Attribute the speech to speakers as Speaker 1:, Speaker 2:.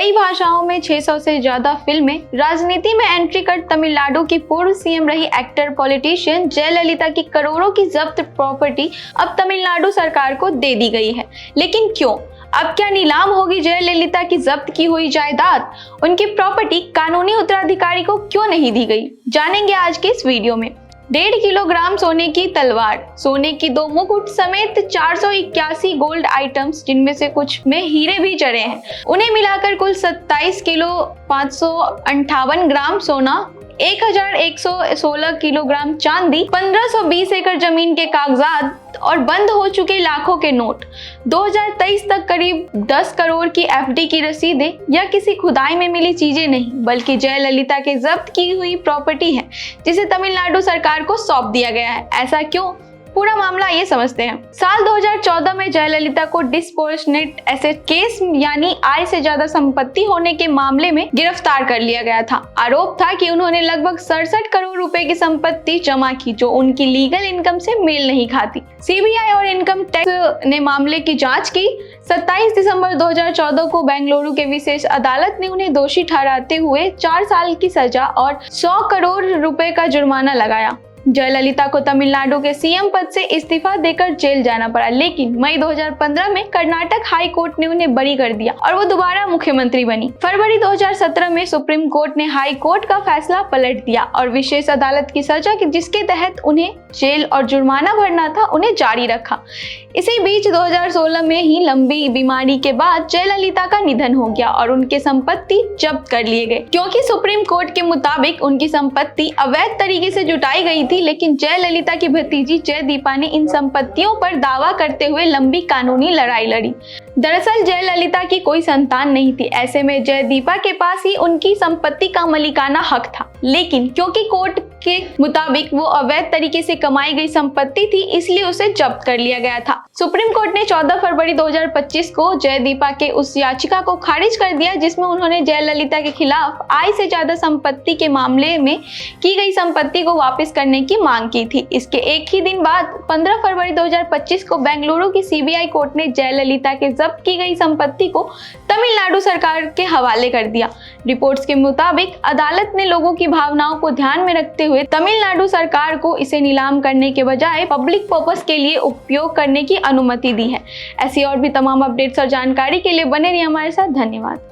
Speaker 1: कई भाषाओं में 600 से ज्यादा फिल्में, राजनीति में एंट्री कर तमिलनाडु की पूर्व सीएम रही एक्टर पॉलिटिशियन जयललिता की करोड़ों की जब्त प्रॉपर्टी अब तमिलनाडु सरकार को दे दी गई है। लेकिन क्यों? अब क्या नीलाम होगी जयललिता की जब्त की हुई जायदाद? उनकी प्रॉपर्टी कानूनी उत्तराधिकारी को क्यों नहीं दी गई? जानेंगे आज के इस वीडियो में। 1.5 किलोग्राम सोने की तलवार, सोने की 2 मुकुट समेत 481 गोल्ड आइटम्स, जिनमें से कुछ में हीरे भी जड़े हैं, उन्हें मिलाकर कुल 27 किलो 558 ग्राम सोना, 1116 किलोग्राम चांदी, 1520 एकड़ जमीन के कागजात और बंद हो चुके लाखों के नोट, 2023 तक करीब 10 करोड़ की एफडी की रसीदें या किसी खुदाई में मिली चीजें नहीं, बल्कि जयललिता के जब्त की हुई प्रॉपर्टी है जिसे तमिलनाडु सरकार को सौंप दिया गया है। ऐसा क्यों? पूरा मामला ये समझते हैं। साल 2014 में जयललिता को डिस्प्रोपोर्शनेट एसेट केस यानी आय से ज्यादा संपत्ति होने के मामले में गिरफ्तार कर लिया गया था। आरोप था कि उन्होंने लगभग 67 करोड़ रुपए की संपत्ति जमा की जो उनकी लीगल इनकम से मेल नहीं खाती। सीबीआई और इनकम टैक्स ने मामले की जांच की। 27 दिसंबर 2014 को बेंगलुरु के विशेष अदालत ने उन्हें दोषी ठहराते हुए 4 साल की सजा और 100 करोड़ रुपए का जुर्माना लगाया। जयललिता को तमिलनाडु के सीएम पद से इस्तीफा देकर जेल जाना पड़ा, लेकिन मई 2015 में कर्नाटक हाई कोर्ट ने उन्हें बरी कर दिया और वो दोबारा मुख्यमंत्री बनी। फरवरी 2017 में सुप्रीम कोर्ट ने हाई कोर्ट का फैसला पलट दिया और विशेष अदालत की सजा जिसके तहत उन्हें जेल और जुर्माना भरना था, उन्हें जारी रखा। इसी बीच 2016 में ही लंबी बीमारी के बाद जयललिता का निधन हो गया और उनके संपत्ति जब्त कर लिए गए। क्योंकि सुप्रीम कोर्ट के मुताबिक उनकी संपत्ति अवैध तरीके से जुटाई गई थी, लेकिन जयललिता की भतीजी जयदीपा ने इन संपत्तियों पर दावा करते हुए लंबी कानूनी लड़ाई लड़ी। दरअसल जयललिता की कोई संतान नहीं थी, ऐसे में जयदीपा के पास ही उनकी संपत्ति का मलिकाना हक था, लेकिन क्योंकि कोर्ट के मुताबिक वो अवैध तरीके से कमाई गई संपत्ति थी, इसलिए उसे जब्त कर लिया गया था। सुप्रीम कोर्ट ने 14 फरवरी 2025 को जयदीपा के उस याचिका को खारिज कर दिया जिसमें उन्होंने जयललिता के खिलाफ आय से ज्यादा संपत्ति के मामले में की गई संपत्ति को वापस करने की मांग की थी। इसके एक ही दिन बाद 15 फरवरी 2025 को बेंगलुरु की सीबीआई कोर्ट ने जयललिता के जब्त की गई संपत्ति को तमिलनाडु सरकार के हवाले कर दिया। रिपोर्ट्स के मुताबिक अदालत ने लोगों की भावनाओं को ध्यान में रखते हुए तमिलनाडु सरकार को इसे नीलाम करने के बजाय पब्लिक पर्पस के लिए उपयोग करने की अनुमति दी है। ऐसी और भी तमाम अपडेट्स और जानकारी के लिए बने रहिए हमारे साथ। धन्यवाद।